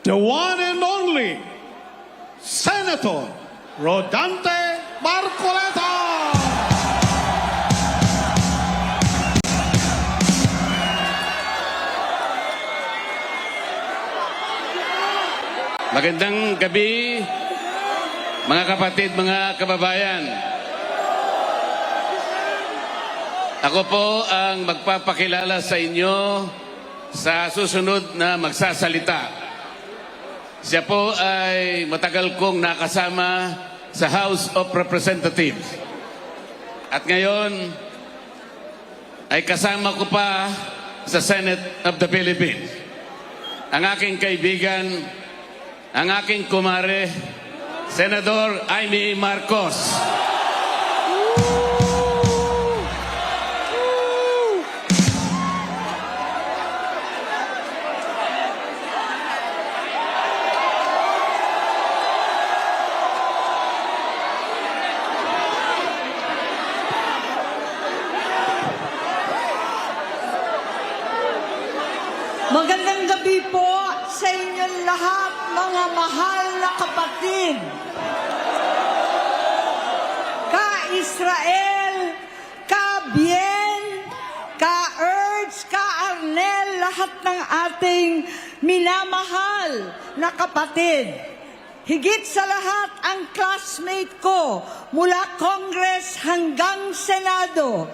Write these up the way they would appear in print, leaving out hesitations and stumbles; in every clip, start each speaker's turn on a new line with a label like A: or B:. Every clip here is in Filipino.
A: the one and only Senator Rodante Marcoleta.
B: Magandang gabi, mga kapatid, mga kababayan. Ako po ang magpapakilala sa inyo sa susunod na magsasalita. Siya po ay matagal kong nakasama sa House of Representatives. At ngayon ay kasama ko pa sa Senate of the Philippines. Ang aking kaibigan, ang aking kumare, Senador Amy Marcos.
C: Magandang gabi po sa inyong lahat, mga mahal na kapatid. Ka-Israel, ka-Bien, ka-Erds, ka-Arnel, lahat ng ating minamahal na kapatid. Higit sa lahat ang classmate ko mula Congress hanggang Senado,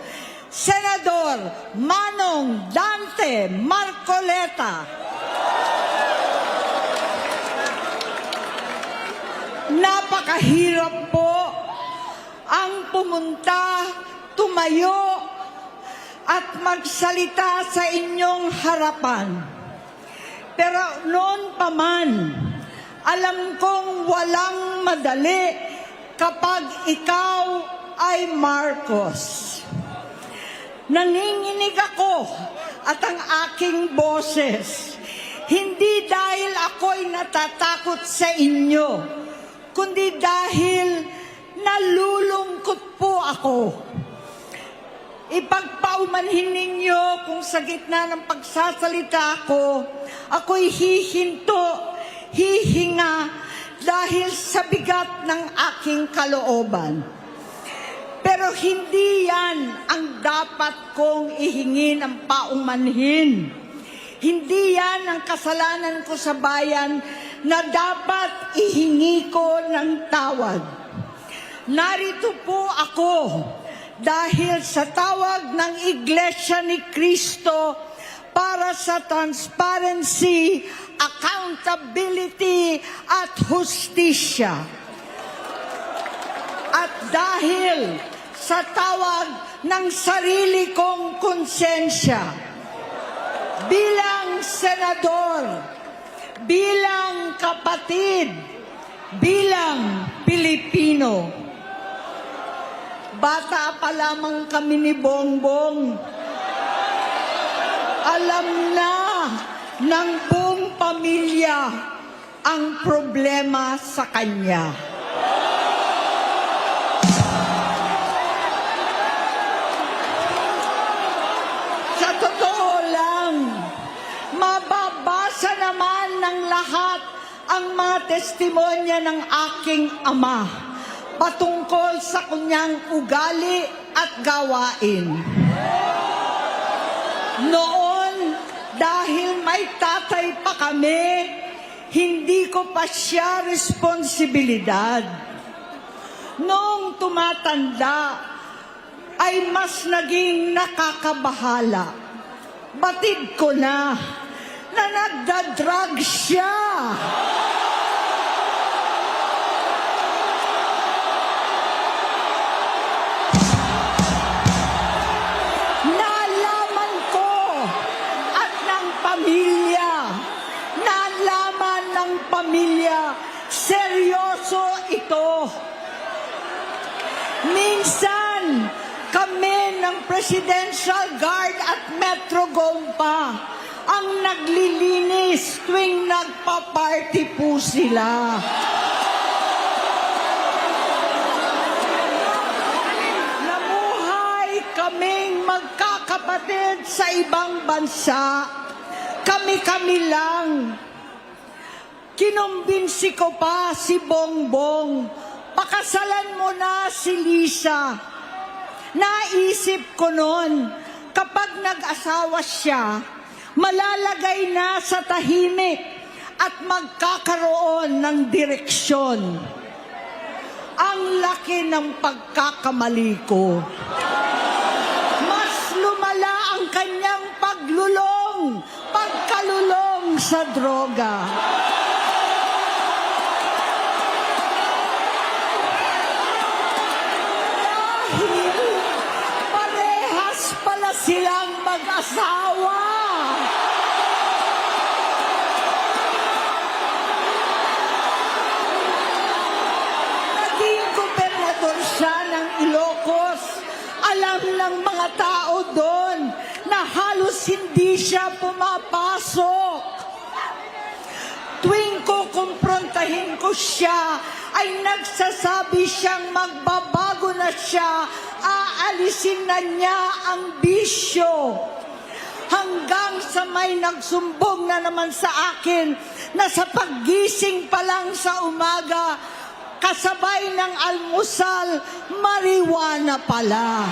C: Senador Manong Dante Marcoleta. Napakahirap po ang pumunta, tumayo at magsalita sa inyong harapan. Pero noon pa man, alam kong walang madali kapag ikaw ay Marcos. Nanginginig ako at ang aking boses, hindi dahil ako'y natatakot sa inyo, kundi dahil nalulungkot po ako. Ipagpaumanhin ninyo kung sa gitna ng pagsasalita ko, ako'y hihinto, hihinga dahil sa bigat ng aking kalooban. Pero hindi yan ang dapat kong ihingi ng paumanhin. Hindi yan ang kasalanan ko sa bayan na dapat ihingi ko ng tawad. Narito po ako dahil sa tawag ng Iglesia ni Cristo para sa transparency, accountability at hustisya. At dahil sa tawag ng sarili kong konsensya, bilang senador, bilang kapatid, bilang Pilipino. Bata pa lamang kami ni Bongbong. Alam na ng buong pamilya ang problema sa kanya. Sa totoo lang, mababasa naman ng lahat ang mga testimonya ng aking ama patungkol sa kanyang ugali at gawain. Noon, dahil may tatay pa kami, hindi ko pa siya responsibilidad. Noong tumatanda, ay mas naging nakakabahala. Batid ko na nagda-drug siya. Nalaman ko at ng pamilya, seryoso ito. Minsan, kami ng Presidential Guard at Metro Gompa ang naglilinis tuwing nagpa-party po sila. Namuhay kaming magkakapatid sa ibang bansa. Kami-kami lang. Kinumbinsi ko pa si Bongbong, pakasalan mo na si Lisa. Naisip ko noon, kapag nag-asawa siya, malalagay na sa tahimik at magkakaroon ng direksyon. Ang laki ng pagkakamali ko. Mas lumala ang kanyang pagkalulong sa droga. Parehas pala silang mag-asawa. Naging gobernador siya ng Ilocos. Alam ng mga tao doon na halos hindi siya pumapasok. Tuwing kukumprontahin ko siya, ay nagsasabi siyang magbabago na siya, aalisin na niya ang bisyo. Hanggang sa may nagsumbong na naman sa akin na sa paggising pa lang sa umaga, kasabay ng almusal, marijuana pala.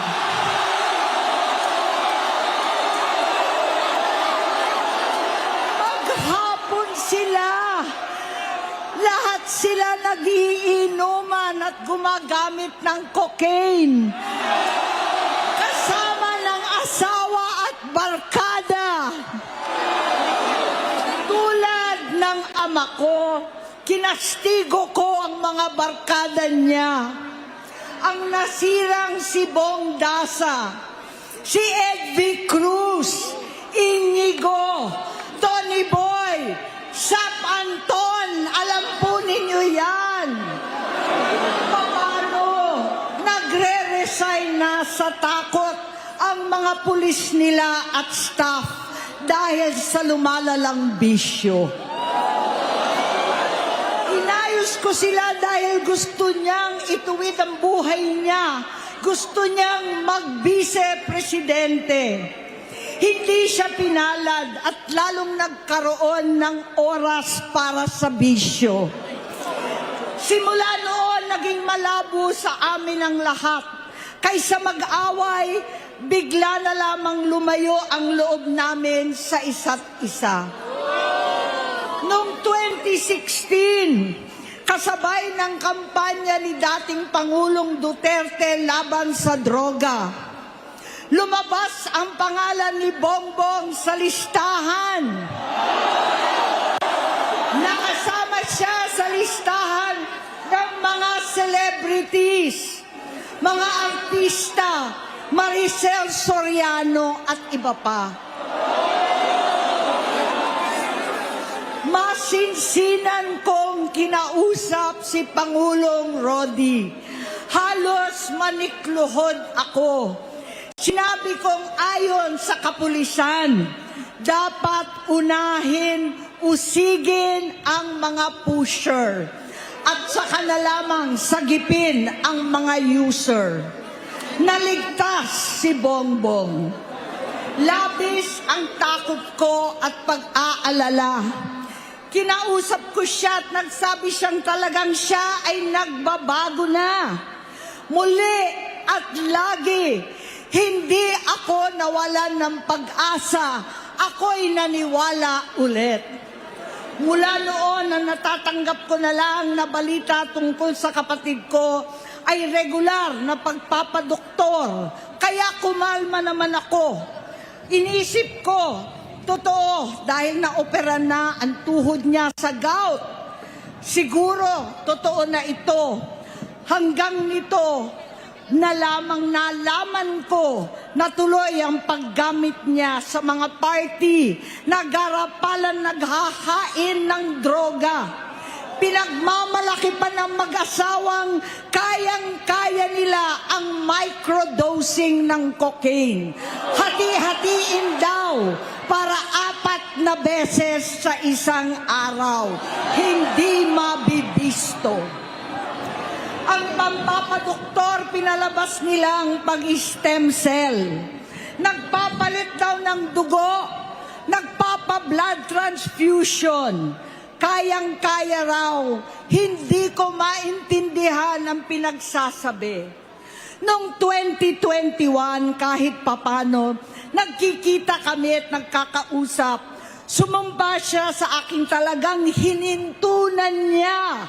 C: Maghapon sila. Lahat sila nagiinuman at gumagamit ng cocaine. Kasama ng asawa at barkada. Tulad ng ama ko, kinastigo ko ang mga barkada niya. Ang nasirang si Bong Dasa, si Edvi Cruz, Inigo, Tony Boy, Sap Anton, alam po ninyo yan. Paano nagre-resign na sa takot ang mga pulis nila at staff dahil sa lumalalang bisyo. Inayos ko sila dahil gusto niyang ituwid ang buhay niya. Gusto niyang mag-vice-presidente. Hindi siya pinalad at lalong nagkaroon ng oras para sa bisyo. Simula noon, naging malabo sa amin ang lahat. Kaysa mag-away, bigla na lamang lumayo ang loob namin sa isa't isa. Noong 2016, kasabay ng kampanya ni dating Pangulong Duterte laban sa droga, lumabas ang pangalan ni Bongbong sa listahan. Nakasama siya sa listahan ng mga celebrities, mga artista, Maricel Soriano at iba pa. Masinsinan kong kinausap si Pangulong Rodi. Halos manikluhod ako. Sinabi kong ayon sa kapulisan, dapat unahin, usigin ang mga pusher at saka na lamang sagipin ang mga user. Naligtas si Bongbong. Labis ang takot ko at pag-aalala. Kinausap ko siya at nagsabi siyang talagang siya ay nagbabago na. Muli at lagi, hindi ako nawalan ng pag-asa. Ako'y naniwala ulit. Mula noon na natatanggap ko na lang na balita tungkol sa kapatid ko ay regular na pagpapadoktor. Kaya kumalma naman ako. Iniisip ko, totoo dahil naopera na ang tuhod niya sa gout. Siguro, totoo na ito. Hanggang nito, nalaman ko na tuloy ang paggamit niya sa mga party na garapalan naghahain ng droga. Pinagmamalaki pa ng mag-asawang kayang-kaya nila ang microdosing ng cocaine. Hati-hatiin daw para 4 na beses sa isang araw. Hindi mabibisto. Ang pampapadoktor, pinalabas nilang pag-stem cell. Nagpapalit daw ng dugo, nagpapa-blood transfusion. kayang-kaya raw, hindi ko maintindihan ang pinagsasabi. Noong 2021, kahit papano, nagkikita kami at nagkakausap. Sumamba siya sa aking talagang hinintunan niya.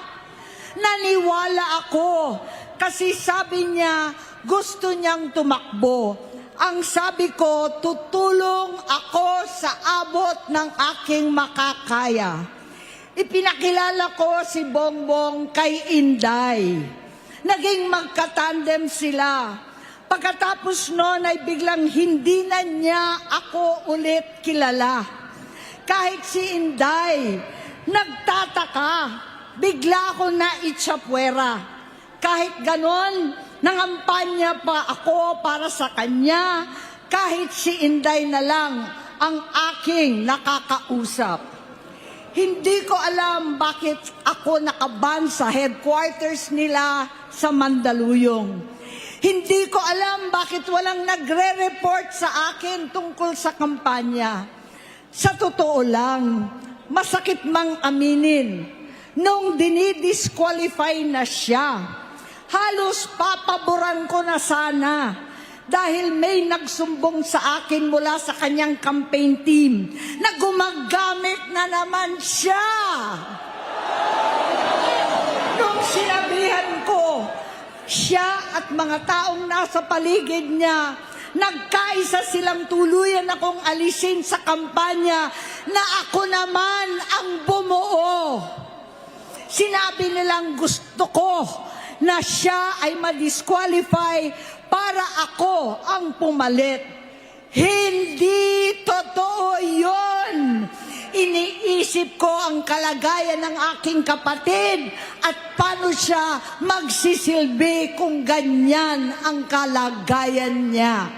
C: Naniwala ako kasi sabi niya gusto niyang tumakbo. Ang sabi ko, tutulong ako sa abot ng aking makakaya. Ipinakilala ko si Bongbong kay Inday. Naging magkatandem sila. Pagkatapos noon ay biglang hindi na niya ako ulit kilala. Kahit si Inday, nagtataka, bigla ako na itsapwera. Kahit ganon, nangampanya pa ako para sa kanya, kahit si Inday na lang ang aking nakakausap. Hindi ko alam bakit ako nakaban sa headquarters nila sa Mandaluyong. Hindi ko alam bakit walang nagre-report sa akin tungkol sa kampanya. Sa totoo lang, masakit mang aminin, nung dinidisqualify na siya, halos papaboran ko na sana dahil may nagsumbong sa akin mula sa kanyang campaign team na gumagamit na naman siya. Nung sinabihan ko, siya at mga taong nasa paligid niya, nagkaisa silang tuluyan akong alisin sa kampanya na ako naman ang bumuo. Sinabi nilang gusto ko na siya ay ma-disqualify para ako ang pumalit. Hindi totoo yun. Iniisip ko ang kalagayan ng aking kapatid at paano siya magsisilbi kung ganyan ang kalagayan niya.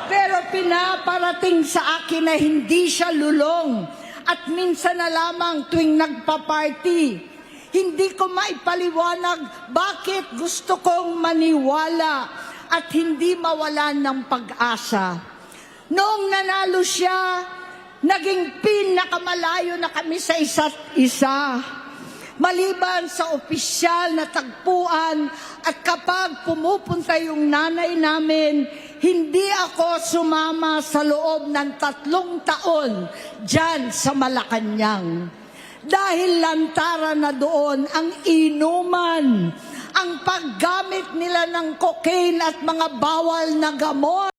C: Pero pinaparating sa akin na hindi siya lulong at minsan na lamang tuwing nagpa-party. Hindi ko maipaliwanag bakit gusto kong maniwala at hindi mawalan ng pag-asa. Noong nanalo siya, naging pinakamalayo na kami sa isa't isa. Maliban sa opisyal na tagpuan at kapag pumupunta yung nanay namin, hindi ako sumama sa loob ng 3 taon dyan sa Malacanang. Dahil lantaran na doon ang inuman, ang paggamit nila ng cocaine at mga bawal na gamot.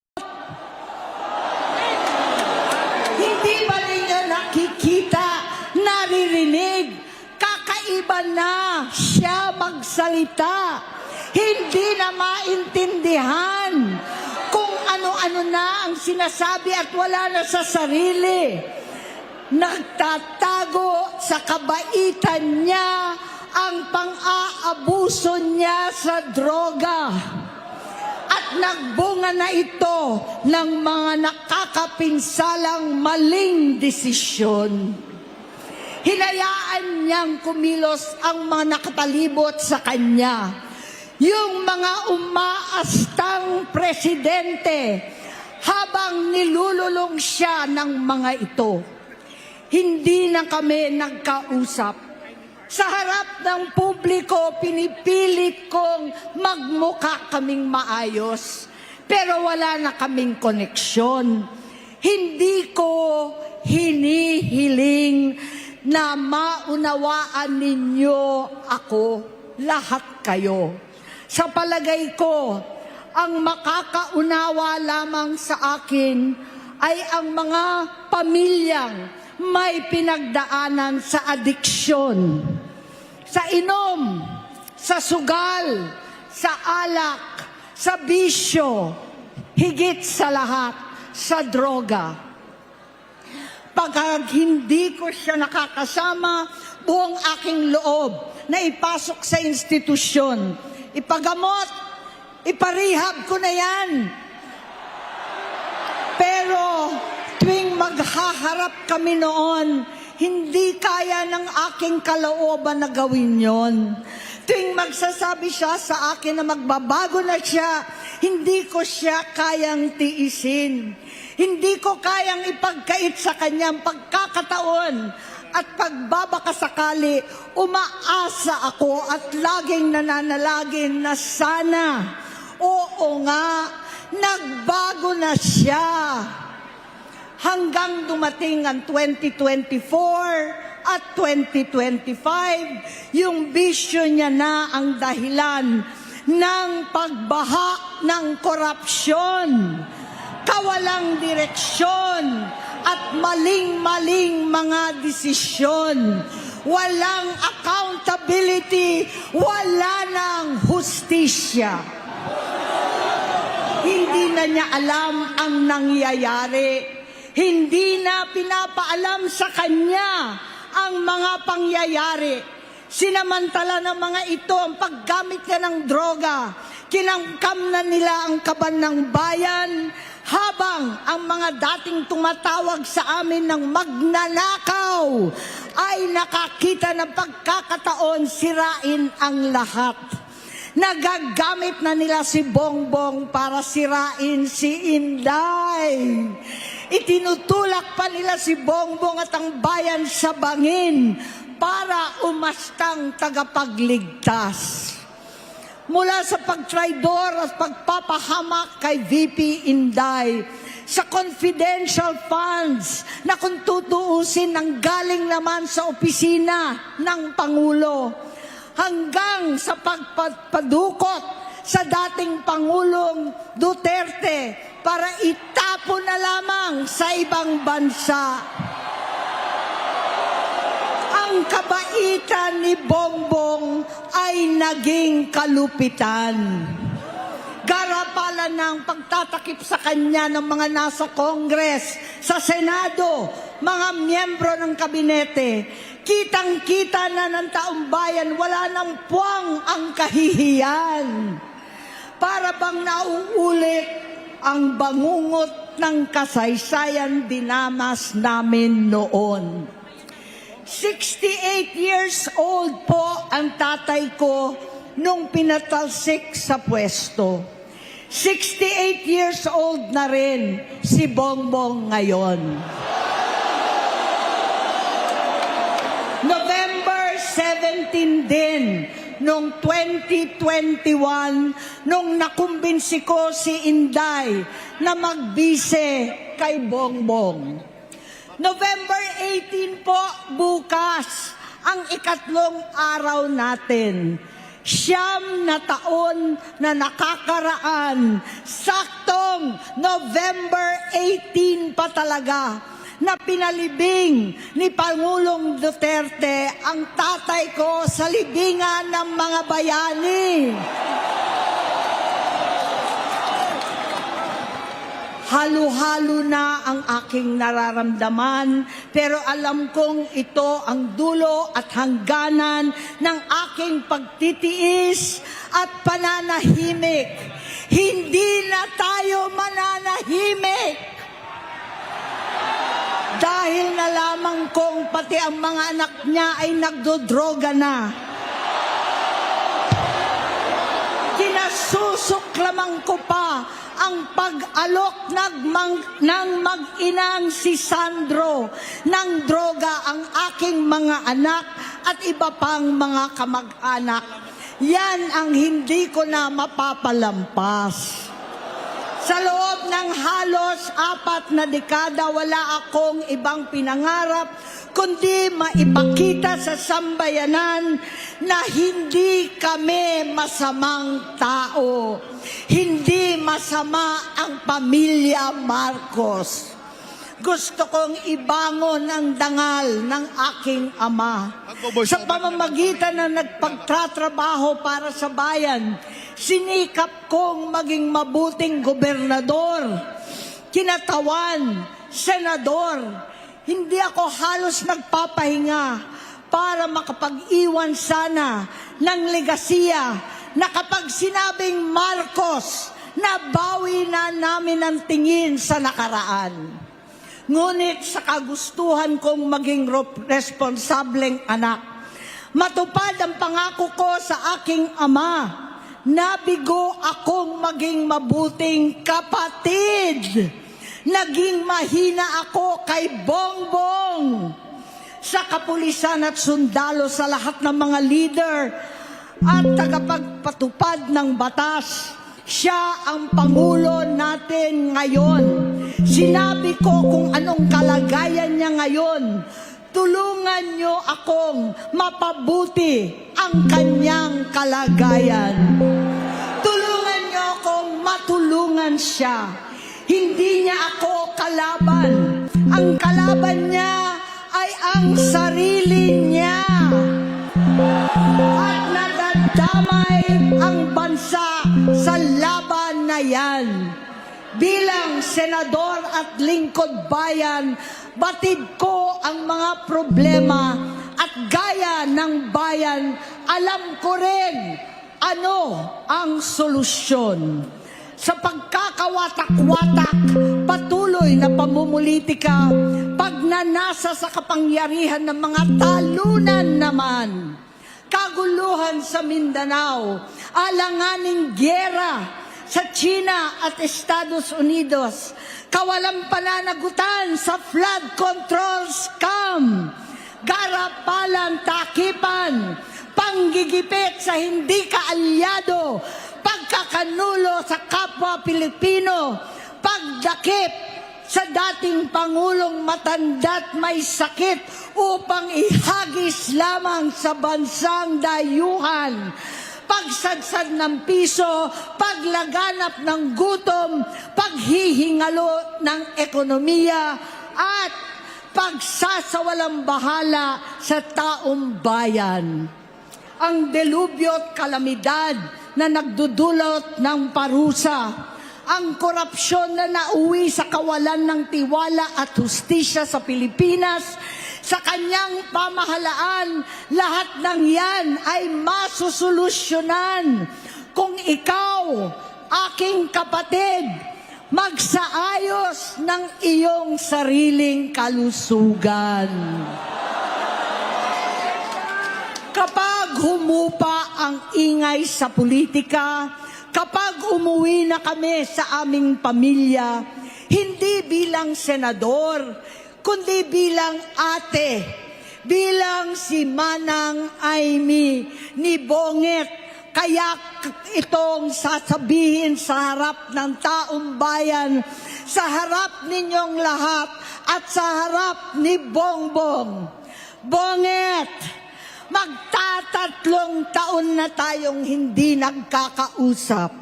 C: Hindi ba ninyo nakikita, naririnig, kakaiba na siya magsalita. Hindi na maintindihan kung ano-ano na ang sinasabi at wala na sa sarili. Nagtatago sa kabaitan niya ang pang-aabuso niya sa droga. At nagbunga na ito ng mga nakakapinsalang maling desisyon. Hinayaan niyang kumilos ang mga nakapalibot sa kanya. Yung mga umaastang presidente habang nilululong siya ng mga ito. Hindi na kami nagkausap. Sa harap ng publiko, pinipilit kong magmukha kaming maayos. Pero wala na kaming koneksyon. Hindi ko hinihiling na maunawaan ninyo ako, lahat kayo. Sa palagay ko, ang makakaunawa lamang sa akin ay ang mga pamilyang may pinagdaanan sa adiksyon, sa inom, sa sugal, sa alak, sa bisyo, higit sa lahat, sa droga. Pagka hindi ko siya nakakasama, buong aking loob na ipasok sa institusyon, ipagamot, iparehab ko na yan. Pero tuwing maghaharap kami noon, hindi kaya ng aking kalooban na gawin yon. Tuwing magsasabi siya sa akin na magbabago na siya, hindi ko siya kayang tiisin. Hindi ko kayang ipagkait sa kanyang pagkakataon at pagbabakasakali, umaasa ako at laging nananalangin na sana, oo nga, nagbago na siya. Hanggang dumating ang 2024 at 2025, yung bisyo niya na ang dahilan ng pagbaha ng korupsyon, kawalang direksyon, at maling-maling mga desisyon. Walang accountability, wala ng hustisya. Hindi na niya alam ang nangyayari. Hindi na pinapaalam sa kanya ang mga pangyayari. Sinamantala ng mga ito ang paggamit niya ng droga. Kinangkam na nila ang kaban ng bayan, habang ang mga dating tumatawag sa amin ng magnanakaw ay nakakita ng pagkakataon sirain ang lahat. Nagagamit na nila si Bongbong para sirain si Inday. Itinutulak pa nila si Bongbong at ang bayan sa bangin para umastang tagapagligtas. Mula sa pagtraidor at pagpapahamak kay VP Inday, sa confidential funds na kung tutuusin ang galing naman sa opisina ng Pangulo, hanggang sa pagpadukot sa dating Pangulong Duterte para itapon na lamang sa ibang bansa. Ang kabaitan ni Bongbong ay naging kalupitan. Garapalan ng pagtatakip sa kanya ng mga nasa Congress, sa Senado, mga miyembro ng kabinete. Kitang-kita na ng taong bayan, wala nang puwang ang kahihiyan. Para bang nauulit ang bangungot ng kasaysayan dinamas namin noon. 68 years old po ang tatay ko nung pinatalsik sa pwesto. 68 years old na rin si Bongbong ngayon. November 17 din, noong 2021, nung nakumbinsi ko si Inday na magbise kay Bongbong. November 18 po, bukas, ang ikatlong araw natin. 9 na taon na nakakaraan, saktong November 18 pa talaga, na pinalibing ni Pangulong Duterte ang tatay ko sa libingan ng mga bayani. Halo-halo na ang aking nararamdaman, pero alam kong ito ang dulo at hangganan ng aking pagtitiis at pananahimik. Hindi na tayo mananahimik. Dahil na lamang kong pati ang mga anak niya ay nagdodroga na. Kinasusuklaman ko pa ang pag-alok ng mag-inang si Sandro ng droga ang aking mga anak at iba pang mga kamag-anak. Yan ang hindi ko na mapapalampas. Sa loob ng halos 4 na dekada, wala akong ibang pinangarap kundi maipakita sa sambayanan na hindi kami masamang tao. Hindi masama ang pamilya Marcos. Gusto kong ibangon ang dangal ng aking ama. Sa pamamagitan na nagpagtatrabaho para sa bayan, sinikap kong maging mabuting gobernador, kinatawan, senador. Hindi ako halos nagpapahinga para makapag-iwan sana ng legasiya na kapag sinabing Marcos, nabawi na namin ang tingin sa nakaraan. Ngunit sa kagustuhan kong maging responsableng anak, matupad ang pangako ko sa aking ama, nabigo akong maging mabuting kapatid. Naging mahina ako kay Bongbong. sa kapulisan at sundalo, sa lahat ng mga leader at tagapagpatupad ng batas. Siya ang Pangulo natin ngayon. Sinabi ko kung anong kalagayan niya ngayon. Tulungan niyo akong mapabuti ang kanyang kalagayan. Tulungan niyo akong matulungan siya. Hindi niya ako kalaban. Ang kalaban niya ay ang sarili niya. At nadadamay ang bansa sa laban na yan. Bilang senador at lingkod bayan, batid ko ang mga problema at gaya ng bayan, alam ko rin ano ang solusyon. Sa pagkakawatak-watak, patuloy na pamumulitika, pagnanasa sa kapangyarihan ng mga talunan naman, kaguluhan sa Mindanao, alanganing gyera sa China at Estados Unidos, kawalang pananagutan sa flood control scam, garapalan, takipan, panggigipit sa hindi kaalyado, pagkakanulo sa kapwa Pilipino, pagdakip sa dating Pangulong matanda't may sakit upang ihagis lamang sa bansang dayuhan, pagsadsad ng piso, paglaganap ng gutom, paghihingalo ng ekonomiya, at pagsasawalang bahala sa taong bayan. Ang delubyo at kalamidad na nagdudulot ng parusa, ang korupsyon na nauwi sa kawalan ng tiwala at hustisya sa Pilipinas, sa kanyang pamahalaan, lahat ng yan ay masusolusyonan kung ikaw, aking kapatid, magsaayos ng iyong sariling kalusugan. Kapag humupa ang ingay sa politika, kapag umuwi na kami sa aming pamilya, hindi bilang senador, kundi bilang ate, bilang si Manang Aimee ni Bonget, kaya itong sasabihin sa harap ng taong bayan, sa harap ninyong lahat at sa harap ni Bongbong. Bonget, magtatatlong taon na tayong hindi nagkakausap.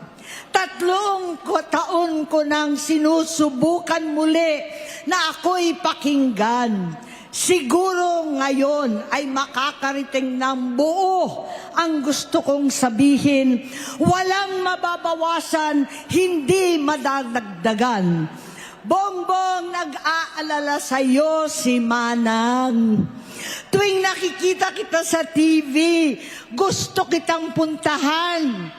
C: 3 taon ko nang sinusubukan muli na ako'y pakinggan. Siguro ngayon ay makakariting ng buo ang gusto kong sabihin. Walang mababawasan, hindi madadagdagan. Bongbong, nag-aalala sa iyo si Manang. Tuwing nakikita kita sa TV, gusto kitang puntahan.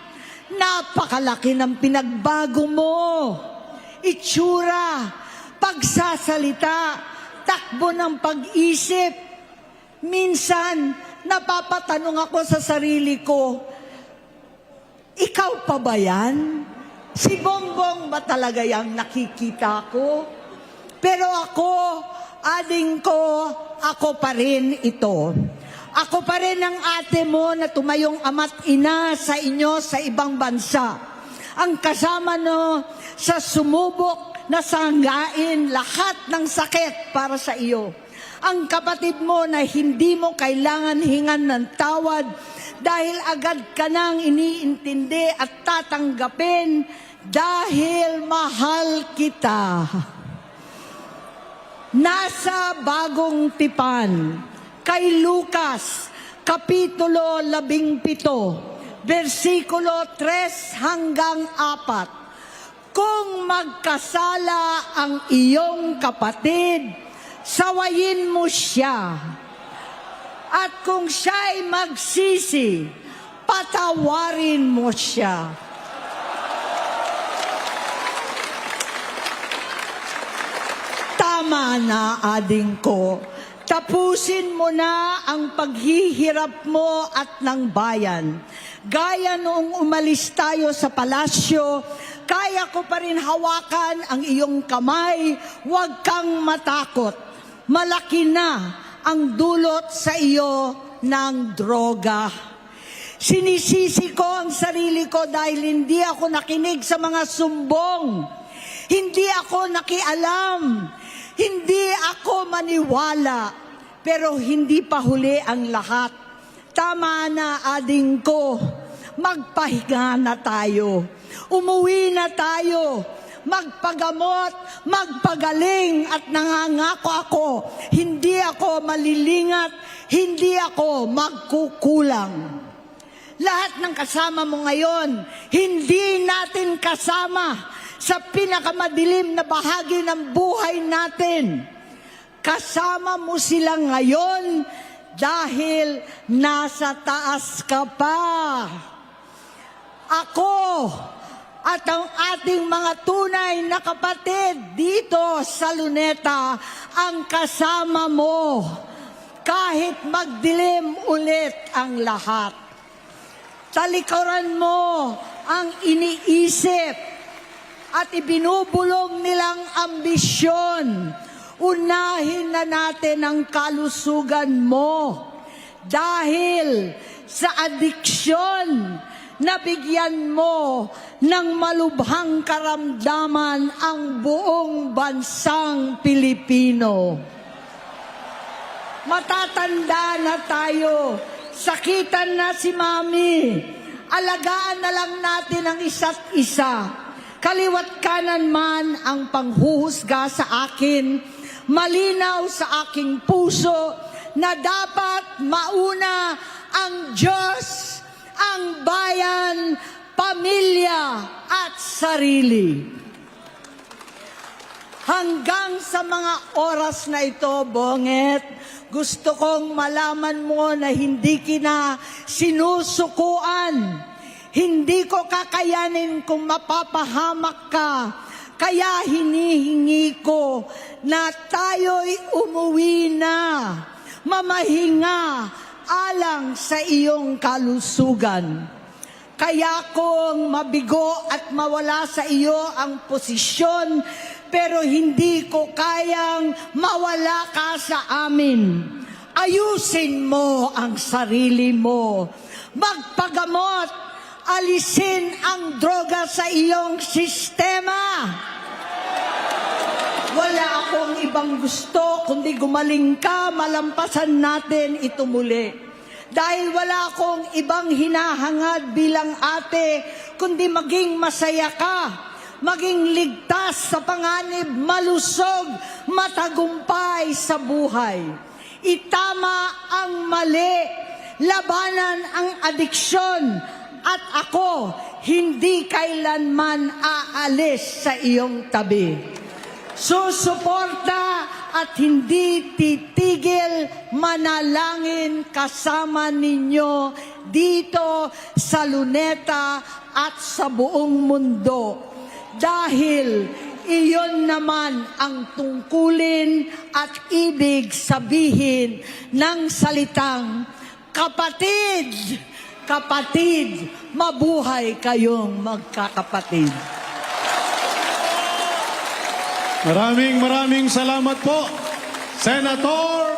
C: Napakalaki ng pinagbago mo. Itsura, pagsasalita, takbo ng pag-isip. Minsan, napapatanong ako sa sarili ko, ikaw pa ba yan? Si Bongbong ba talaga yung nakikita ko? Pero ako, ading ko, ako pa rin ito. Ako pa rin ang ate mo na tumayong ama't ina sa inyo sa ibang bansa. Ang kasama no sa sumubok na sanggain lahat ng sakit para sa iyo. Ang kapatid mo na hindi mo kailangan hingan ng tawad dahil agad ka nang iniintindi at tatanggapin dahil mahal kita. Nasa Bagong Tipan, kay Lucas, Kapitulo 17, versikulo 3 hanggang 4. Kung magkasala ang iyong kapatid, sawayin mo siya. At kung siya'y magsisi, patawarin mo siya. Tama na, ading ko. Tapusin mo na ang paghihirap mo at ng bayan. Gaya noong umalis tayo sa palasyo, kaya ko pa rin hawakan ang iyong kamay, huwag kang matakot. Malaki na ang dulot sa iyo ng droga. Sinisisi ko ang sarili ko dahil hindi ako nakinig sa mga sumbong. Hindi ako nakialam. Hindi ako maniwala. Pero hindi pa huli ang lahat. Tama na, ading ko. Magpahinga na tayo. Umuwi na tayo. Magpagamot, magpagaling at nangangako ako. Hindi ako malilingat. Hindi ako magkukulang. Lahat ng kasama mo ngayon, hindi natin kasama sa pinakamadilim na bahagi ng buhay natin. Kasama mo sila ngayon dahil nasa taas ka pa. Ako at ang ating mga tunay na kapatid dito sa Luneta ang kasama mo kahit magdilim ulit ang lahat. Talikuran mo ang iniisip at ibinubulong nilang ambisyon. Unahin na natin ang kalusugan mo dahil sa adiksyon nabigyan mo ng malubhang karamdaman ang buong bansang Pilipino. Matatanda na tayo. Sakitan na si Mami. Alagaan na lang natin ang isa't isa. Kaliwat kanan man ang panghuhusga sa akin, malinaw sa aking puso na dapat mauna ang Diyos, ang bayan, pamilya at sarili. Hanggang sa mga oras na ito, Bonget, gusto kong malaman mo na hindi kita sinusukuan. Hindi ko kakayanin kung mapapahamak ka. Kaya hinihingi ko na tayo'y umuwi na. Mamahinga alang sa iyong kalusugan. Kaya kung mabigo at mawala sa iyo ang posisyon, pero hindi ko kayang mawala ka sa amin. Ayusin mo ang sarili mo. Magpagamot, alisin ang droga sa iyong sistema. Wala akong ibang gusto kundi gumaling ka, malampasan natin ito muli. Dahil wala akong ibang hinahangad bilang ate, kundi maging masaya ka, maging ligtas sa panganib, malusog, matagumpay sa buhay. Itama ang mali, labanan ang adiksyon, at ako hindi kailanman aalis sa iyong tabi. Susuporta at hindi titigil manalangin kasama ninyo dito sa Luneta at sa buong mundo. Dahil iyon naman ang tungkulin at ibig sabihin ng salitang kapatid, kapatid, mabuhay kayong magkakapatid.
A: Maraming salamat po, Senator